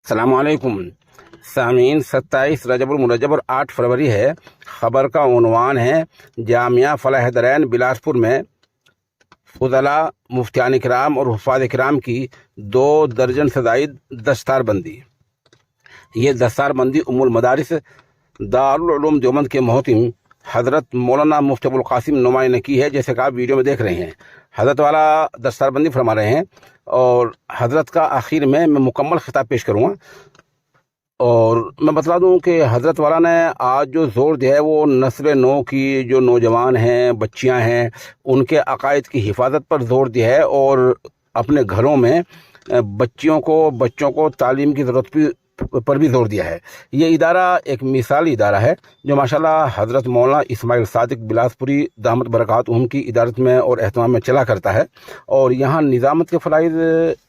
السلام علیکم سامعین، 27 رجب المرجب اور 8 فروری ہے۔ خبر کا عنوان ہے جامعہ فلاح درین بلاسپور میں فضلاء، مفتیان کرام اور حفاظ کرام کی 2 درجن سے زائد دستار بندی۔ یہ دستار بندی ام المدارس دارالعلوم دیوبند کے محتم حضرت مولانا مفتی ابوالقاسم نعمانی نے کی ہے، جیسے کہ آپ ویڈیو میں دیکھ رہے ہیں۔ حضرت والا دستار بندی فرما رہے ہیں اور حضرت کا آخر میں مکمل خطاب پیش کروں گا۔ اور میں بتلا دوں کہ حضرت والا نے آج جو زور دیا ہے وہ نسل نو کی جو نوجوان ہیں، بچیاں ہیں، ان کے عقائد کی حفاظت پر زور دیا ہے، اور اپنے گھروں میں بچوں کو تعلیم کی ضرورت پر بھی زور دیا ہے۔ یہ ادارہ ایک مثالی ادارہ ہے جو ماشاءاللہ حضرت مولانا اسماعیل صادق بلاسپوری دامت برکاتہم کی ادارت میں اور اہتمام میں چلا کرتا ہے، اور یہاں نظامت کے فرائض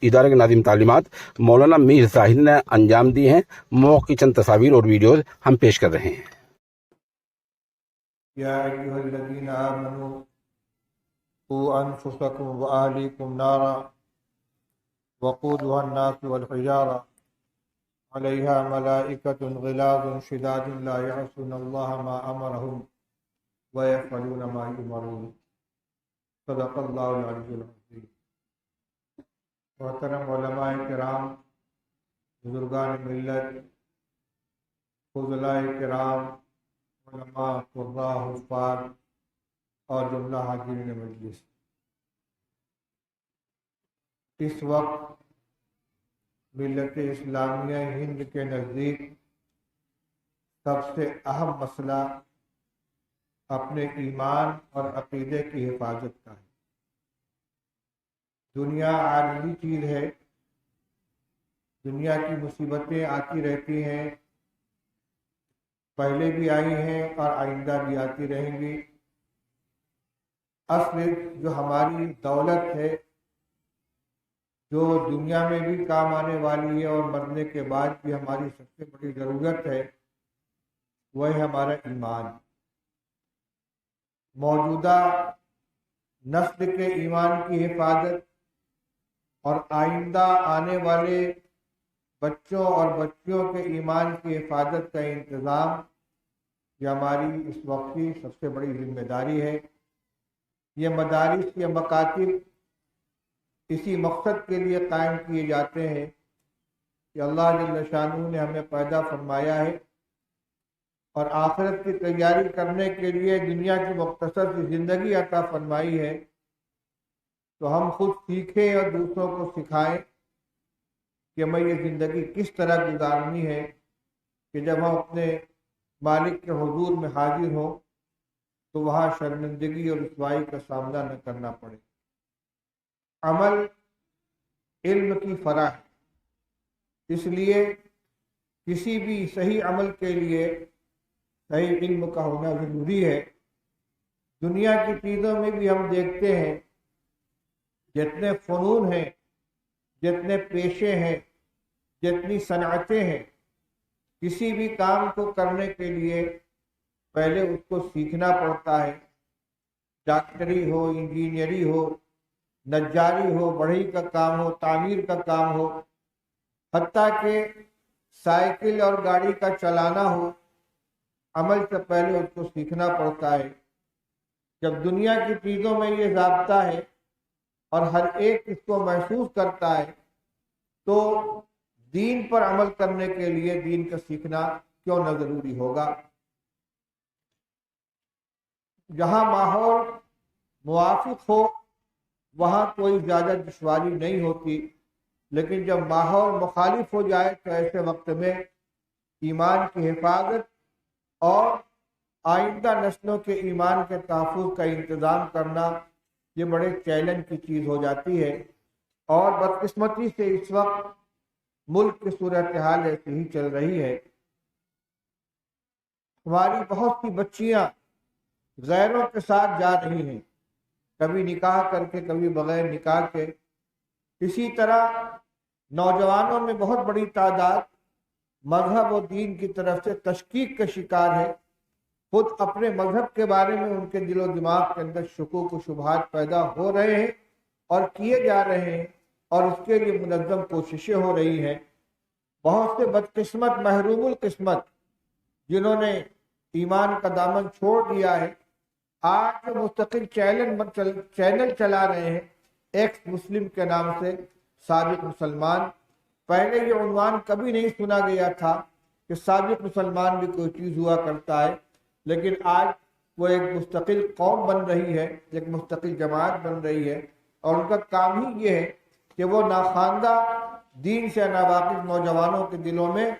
ادارے کے ناظم تعلیمات مولانا میر زاہد نے انجام دی ہیں۔ موقع کی چند تصاویر اور ویڈیوز ہم پیش کر رہے ہیں۔ یا ایھا الذین آمنوا قوا انفسکم واہلیکم نارا وقودها الناس والحجارہ علیہا ملائکۃ غلاظ شداد لا یعصون اللہ ما امرهم ویفعلون ما یؤمرون۔ صدق اللہ العلی العظیم۔ محترم علماء کرام، بزرگان ملت، فضلاء کرام، علماء، قراء، حفاظ اور جملہ حاضرین مجلس، اس وقت ملت اسلامیہ ہند کے نزدیک سب سے اہم مسئلہ اپنے ایمان اور عقیدے کی حفاظت کا ہے۔ دنیا عارضی چیز ہے، دنیا کی مصیبتیں آتی رہتی ہیں، پہلے بھی آئی ہیں اور آئندہ بھی آتی رہیں گی۔ اصل جو ہماری دولت ہے، جو دنیا میں بھی کام آنے والی ہے اور مرنے کے بعد بھی ہماری سب سے بڑی ضرورت ہے، وہ ہے ہمارا ایمان۔ موجودہ نسل کے ایمان کی حفاظت اور آئندہ آنے والے بچوں اور بچیوں کے ایمان کی حفاظت کا انتظام، یہ ہماری اس وقت کی سب سے بڑی ذمہ داری ہے۔ یہ مدارس، یہ مکاتب اسی مقصد کے لیے قائم کیے جاتے ہیں کہ اللہ جل شانہ نے ہمیں پیدا فرمایا ہے اور آخرت کی تیاری کرنے کے لیے دنیا کی مختصر سی زندگی عطا فرمائی ہے، تو ہم خود سیکھیں اور دوسروں کو سکھائیں کہ ہمیں یہ زندگی کس طرح گزارنی ہے کہ جب ہم اپنے مالک کے حضور میں حاضر ہوں تو وہاں شرمندگی اور رسوائی کا سامنا نہ کرنا پڑے۔ عمل علم کی فرع ہے، اس لیے کسی بھی صحیح عمل کے لیے صحیح علم کا ہونا ضروری ہے۔ دنیا کی چیزوں میں بھی ہم دیکھتے ہیں جتنے فنون ہیں، جتنے پیشے ہیں، جتنی صنعتیں ہیں، کسی بھی کام کو کرنے کے لیے پہلے اس کو سیکھنا پڑتا ہے۔ ڈاکٹری ہو، انجینئری ہو، نجاری ہو، بڑھئی کا کام ہو، تعمیر کا کام ہو، حتیٰ کہ سائیکل اور گاڑی کا چلانا ہو، عمل سے پہلے اس کو سیکھنا پڑتا ہے۔ جب دنیا کی چیزوں میں یہ ضابطہ ہے اور ہر ایک اس کو محسوس کرتا ہے، تو دین پر عمل کرنے کے لیے دین کا سیکھنا کیوں نہ ضروری ہوگا۔ جہاں ماحول موافق ہو وہاں کوئی زیادہ دشواری نہیں ہوتی، لیکن جب ماحول مخالف ہو جائے تو ایسے وقت میں ایمان کی حفاظت اور آئندہ نسلوں کے ایمان کے تحفظ کا انتظام کرنا یہ بڑے چیلنج کی چیز ہو جاتی ہے۔ اور بدقسمتی سے اس وقت ملک کی صورتحال ایسی ہی چل رہی ہے۔ ہماری بہت سی بچیاں غیروں کے ساتھ جا رہی ہیں، کبھی نکاح کر کے، کبھی بغیر نکاح کے۔ اسی طرح نوجوانوں میں بہت بڑی تعداد مذہب و دین کی طرف سے تشکیک کا شکار ہے۔ خود اپنے مذہب کے بارے میں ان کے دل و دماغ کے اندر شکوک و شبہات پیدا ہو رہے ہیں اور کیے جا رہے ہیں، اور اس کے لیے منظم کوششیں ہو رہی ہیں۔ بہت سے بدقسمت محروم القسمت جنہوں نے ایمان کا دامن چھوڑ دیا ہے، آج جو مستقل چینل چلا رہے ہیں ایکس مسلم کے نام سے، سابق مسلمان۔ پہلے یہ عنوان کبھی نہیں سنا گیا تھا کہ سابق مسلمان بھی کوئی چیز ہوا کرتا ہے، لیکن آج وہ ایک مستقل قوم بن رہی ہے، ایک مستقل جماعت بن رہی ہے، اور ان کا کام ہی یہ ہے کہ وہ ناخواندہ دین سے ناواقف نوجوانوں کے دلوں میں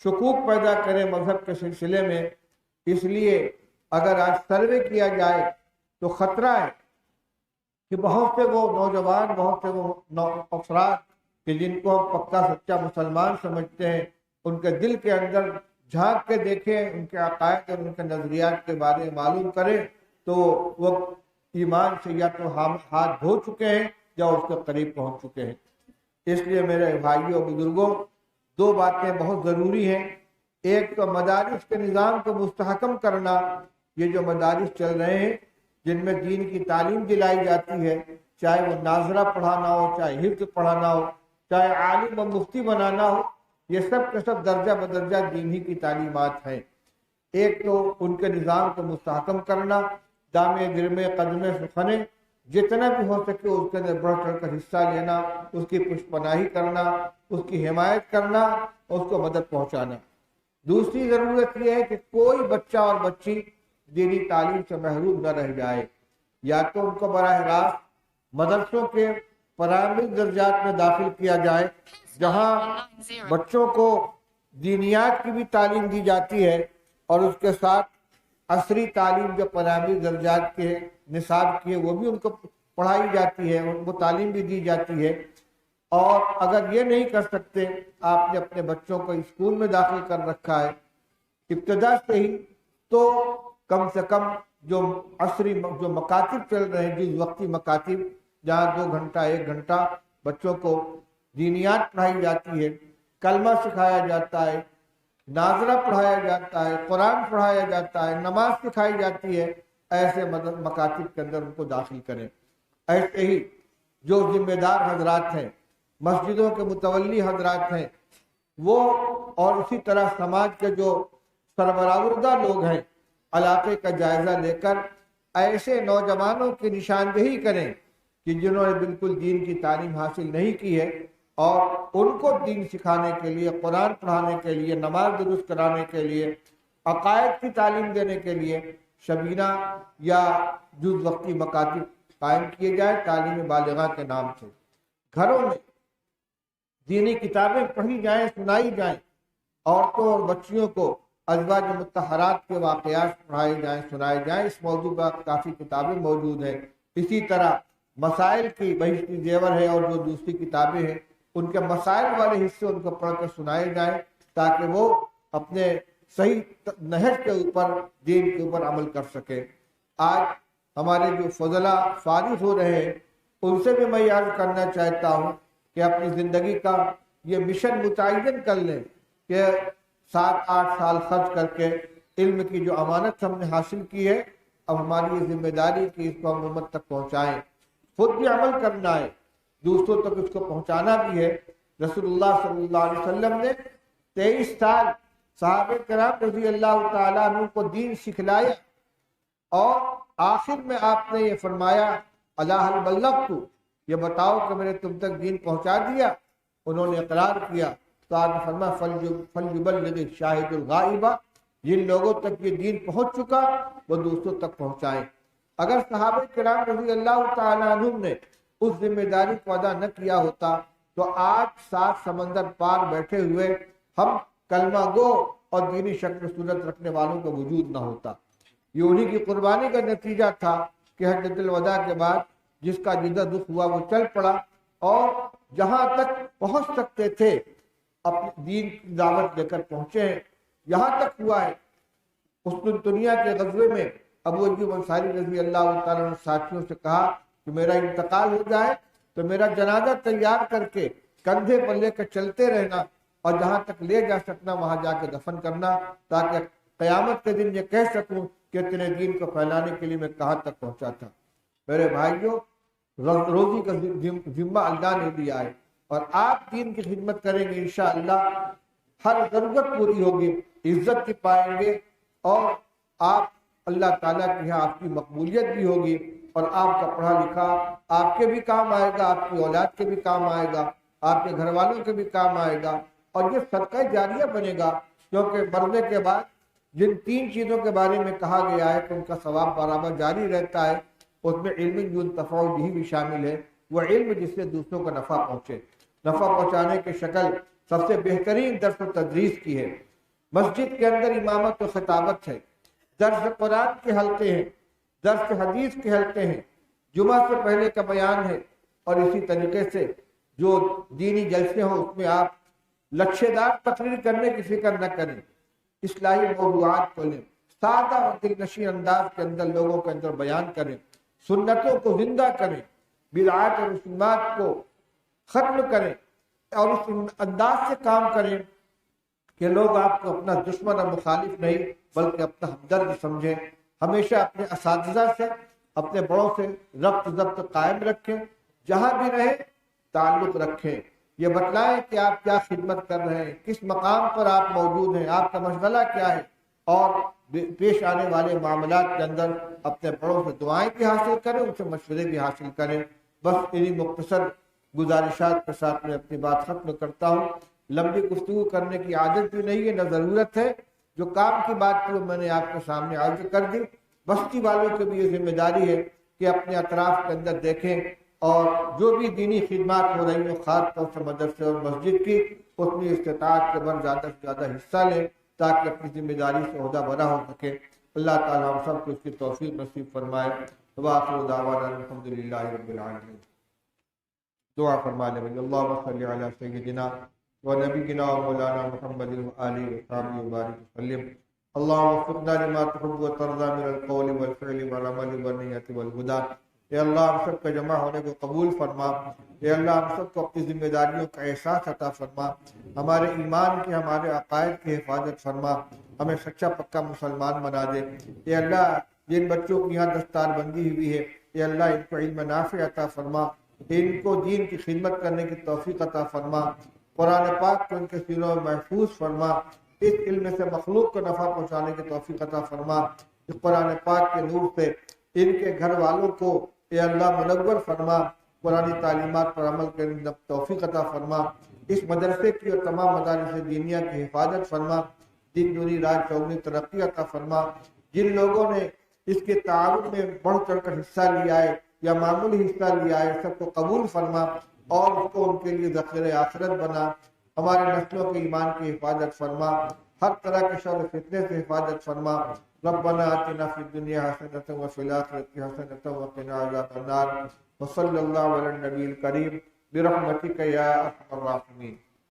شکوک پیدا کرے مذہب کے سلسلے میں۔ اس لیے اگر آج سروے کیا جائے تو خطرہ ہے کہ بہت سے وہ نوجوان، بہت سے وہ افراد کہ جن کو ہم پکا سچا مسلمان سمجھتے ہیں، ان کے دل کے اندر جھانک کے دیکھیں، ان کے عقائد اور ان کے نظریات کے بارے میں معلوم کریں تو وہ ایمان سے یا تو ہاتھ دھو چکے ہیں یا اس کے قریب پہنچ چکے ہیں۔ اس لیے میرے بھائیوں بزرگوں، دو باتیں بہت ضروری ہیں۔ ایک تو مدارس کے نظام کو مستحکم کرنا، یہ جو مدارس چل رہے ہیں جن میں دین کی تعلیم دلائی جاتی ہے، چاہے وہ ناظرہ پڑھانا ہو، چاہے حفظ پڑھانا ہو، چاہے عالم و مفتی بنانا ہو، یہ سب کے سب درجہ بدرجہ دین ہی کی تعلیمات ہیں۔ ایک تو ان کے نظام کو مستحکم کرنا، دامے گرمے قدمے سخنے جتنا بھی ہو سکے اس کے اندر بڑھ چڑھ کر حصہ لینا، اس کی پشت پناہی کرنا، اس کی حمایت کرنا، اس کو مدد پہنچانا۔ دوسری ضرورت یہ ہے کہ کوئی بچہ اور بچی دینی تعلیم سے محروم نہ رہ جائے، یا تو ان کو براہ راست مدرسوں کے پرائمری درجات میں داخل کیا جائے جہاں بچوں کو دینیات کی بھی تعلیم دی جاتی ہے، اور اس کے ساتھ عصری تعلیم جو پرائمری درجات کے نصاب کی ہے وہ بھی ان کو پڑھائی جاتی ہے، ان کو تعلیم بھی دی جاتی ہے۔ اور اگر یہ نہیں کر سکتے، آپ نے اپنے بچوں کو اسکول میں داخل کر رکھا ہے ابتدا سے ہی، تو کم سے کم جو عصری جو مکاتب چل رہے ہیں، جس وقتی مکاتب جہاں 2 گھنٹہ 1 گھنٹہ بچوں کو دینیات پڑھائی جاتی ہے، کلمہ سکھایا جاتا ہے، ناظرہ پڑھایا جاتا ہے، قرآن پڑھایا جاتا ہے، نماز سکھائی جاتی ہے، ایسے مکاتب کے اندر ان کو داخل کریں۔ ایسے ہی جو ذمہ دار حضرات ہیں، مسجدوں کے متولی حضرات ہیں، وہ اور اسی طرح سماج کے جو سربراہوردہ لوگ ہیں، علاقے کا جائزہ لے کر ایسے نوجوانوں کی نشاندہی کریں کہ جنہوں نے بالکل دین کی تعلیم حاصل نہیں کی ہے، اور ان کو دین سکھانے کے لیے، قرآن پڑھانے کے لیے، نماز درست کرانے کے لیے، عقائد کی تعلیم دینے کے لیے شبینہ یا جز وقتی مکاتب قائم کیے جائے تعلیم بالغاہ کے نام سے۔ گھروں میں دینی کتابیں پڑھی جائیں، سنائی جائیں، عورتوں اور بچیوں کو ازواج مطہرات کے واقعات پڑھائے جائیں، سنائے جائیں۔ اس موضوع پر کافی کتابیں موجود ہیں۔ اسی طرح مسائل کی بہشتی زیور ہے اور جو دوسری کتابیں ہیں، ان کے مسائل والے حصے ان کو پڑھ کر سنائے جائیں تاکہ وہ اپنے صحیح نہج کے اوپر، دین کے اوپر عمل کر سکے۔ آج ہمارے جو فضلاء فارغ ہو رہے ہیں، ان سے بھی میں عرض کرنا چاہتا ہوں کہ اپنی زندگی کا یہ مشن متعین کر لیں کہ 7-8 سال خرچ کر کے علم کی جو امانت ہم نے حاصل کی ہے، اب ہماری یہ ذمہ داری کہ اس کو ہم امت تک پہنچائیں، خود بھی عمل کرنا ہے، دوسروں تک اس کو پہنچانا بھی ہے۔ رسول اللہ صلی اللہ علیہ وسلم نے 23 سال صحابہ کرام رضی اللہ تعالیٰ عنہ کو دین سکھلایا، اور آخر میں آپ نے یہ فرمایا الا هل بلغت، یہ بتاؤ کہ میں نے تم تک دین پہنچا دیا؟ انہوں نے اقرار کیا تو آپ نے فرمایا فلیبلغ الشاہد الغائب، جن لوگوں تک یہ دین پہنچ چکا وہ دوسروں تک پہنچائیں۔ اگر صحابہ کرام رضی اللہ تعالیٰ عنہم نے اس ذمہ داری کو ادا نہ کیا ہوتا تو آج 7 سمندر پار بیٹھے ہوئے ہم کلمہ گو اور دینی شکل صورت رکھنے والوں کا وجود نہ ہوتا۔ یہ انہی کی قربانی کا نتیجہ تھا کہ حجۃ الوداع کے بعد جس کا جدہ دکھ ہوا وہ چل پڑا، اور جہاں تک پہنچ سکتے تھے اپنے دین کی دعوت لے کر پہنچے ہیں۔ یہاں تک ہوا ہے قسطنطنیہ کے غزوے میں ابو ایوب انصاری رضی اللہ تعالیٰ نے ساتھیوں سے کہا کہ میرا انتقال ہو جائے تو میرا جنازہ تیار کر کے کندھے پر لے کر چلتے رہنا، اور جہاں تک لے جا سکنا وہاں جا کے دفن کرنا، تاکہ قیامت کے دن یہ کہہ سکوں کہ تیرے دین کو پھیلانے کے لیے میں کہاں تک پہنچا تھا۔ میرے بھائیوں، روزی کا ذمہ اللہ نے دیا ہے، اور آپ دین کی خدمت کریں گے انشاءاللہ ہر ضرورت پوری ہوگی، عزت کی پائیں گے، اور آپ اللہ تعالیٰ کے یہاں آپ کی مقبولیت بھی ہوگی، اور آپ کا پڑھا لکھا آپ کے بھی کام آئے گا، آپ کی اولاد کے بھی کام آئے گا، آپ کے گھر والوں کے بھی کام آئے گا، اور یہ صدقہ جاریہ بنے گا، کیونکہ مرنے کے بعد جن 3 چیزوں کے بارے میں کہا گیا ہے کہ ان کا ثواب برابر جاری رہتا ہے، اس میں علم ينتفع به بھی شامل ہے، وہ علم جس سے دوسروں کو نفع پہنچے۔ نفع پہنچانے کی شکل سب سے بہترین درس و تدریس کی ہے، مسجد کے اندر امامت و خطابت ہے، درس قرآن کے حلقے ہیں، درس حدیث کے حلقے ہیں، جمعہ سے پہلے کا بیان ہے، اور اسی طریقے سے جو دینی جلسے ہوں اس میں آپ لچھے دار تقریر کرنے کی فکر نہ کریں، اصلاحی موضوعات کو لیں، سادہ اور دلنشین انداز کے اندر لوگوں کے اندر بیان کریں، سنتوں کو زندہ کریں، بدعات اور رسومات کو ختم کریں، اور اس انداز سے کام کریں کہ لوگ آپ کو اپنا دشمن اور مخالف نہیں بلکہ اپنا ہمدرد سمجھیں۔ ہمیشہ اپنے اساتذہ سے، اپنے بڑوں سے ربط ضبط قائم رکھیں، جہاں بھی رہیں تعلق رکھیں، یہ بتلائیں کہ آپ کیا خدمت کر رہے ہیں، کس مقام پر آپ موجود ہیں، آپ کا مشغلہ کیا ہے، اور پیش آنے والے معاملات کے اندر اپنے بڑوں سے دعائیں بھی حاصل کریں، ان سے مشورے بھی حاصل کریں۔ بس انہی مختصر گزارشات کے ساتھ میں اپنی بات ختم کرتا ہوں۔ لمبی گفتگو کرنے کی عادت بھی نہیں ہے، نہ ضرورت ہے، جو کام کی بات تھی وہ میں نے آپ کے سامنے عرض کر دی۔ بستی والوں کی بھی یہ ذمہ داری ہے کہ اپنے اطراف کے اندر دیکھیں، اور جو بھی دینی خدمات ہو رہی ہیں خاص طور سے مدرسے اور مسجد کی، اس میں استطاعت کے بر زیادہ سے زیادہ حصہ لیں تاکہ اپنی ذمہ داری سے عہدہ برا ہو سکے۔ اللہ تعالیٰ ہم سب کو اس کی توفیق نصیب فرمائے۔ وآخر دعوانا الحمدللہ رب العالمین۔ دعا فرما لیں، اللہم صلی علی سیدنا و نبینا و مولانا محمد وآلہ وصحبہ وبارک وسلم۔ اللہم وفقنا لما تحب و ترضى من القول والفعل والعمل والنیت والہدی۔ اے اللہ ہم سب کا جمع ہونے کو قبول فرما، اے اللہ ہم سب کو اپنی ذمہ داریوں کا احساس عطا فرما، ہمارے ایمان کی، ہمارے عقائد کی حفاظت فرما، ہمیں سچا پکا مسلمان بنا دے۔ اے اللہ جن بچوں کی یہاں دستار بندی ہوئی ہے، اے اللہ ان کو علم نافع عطا فرما، ان کو دین کی خدمت کرنے کی توفیق عطا فرما، قرآن پاک کو ان کے سینوں میں محفوظ فرما، اس علم سے مخلوق کو نفع پہنچانے کی توفیق عطا فرما، اس قرآن پاک کے نور سے ان کے گھر والوں کو اے اللہ منور فرما، قرآن تعلیمات پر عمل کرنے کی توفیق عطا فرما، اس مدرسے کی اور تمام مدارس دینیہ کی حفاظت فرما، دین دنیا رات چوگنی ترقی عطا فرما۔ جن لوگوں نے اس کے تعاون میں بڑھ چڑھ کر حصہ لیا ہے یا معمولی حصہ لیا ہے، سب کو قبول فرما اور اس کو ان کے لیے ذخیرہ آخرت بنا۔ ہمارے نسلوں کے ایمان کی حفاظت فرما، ہر طرح کے شر و فتنے سے حفاظت فرما۔ ربنا آتنا فی الدنیا حسنۃ وفی الآخرۃ حسنۃ وقنا عذاب النار۔ وصلی اللہ علی النبی الکریم برحمتک یا ارحم الراحمین۔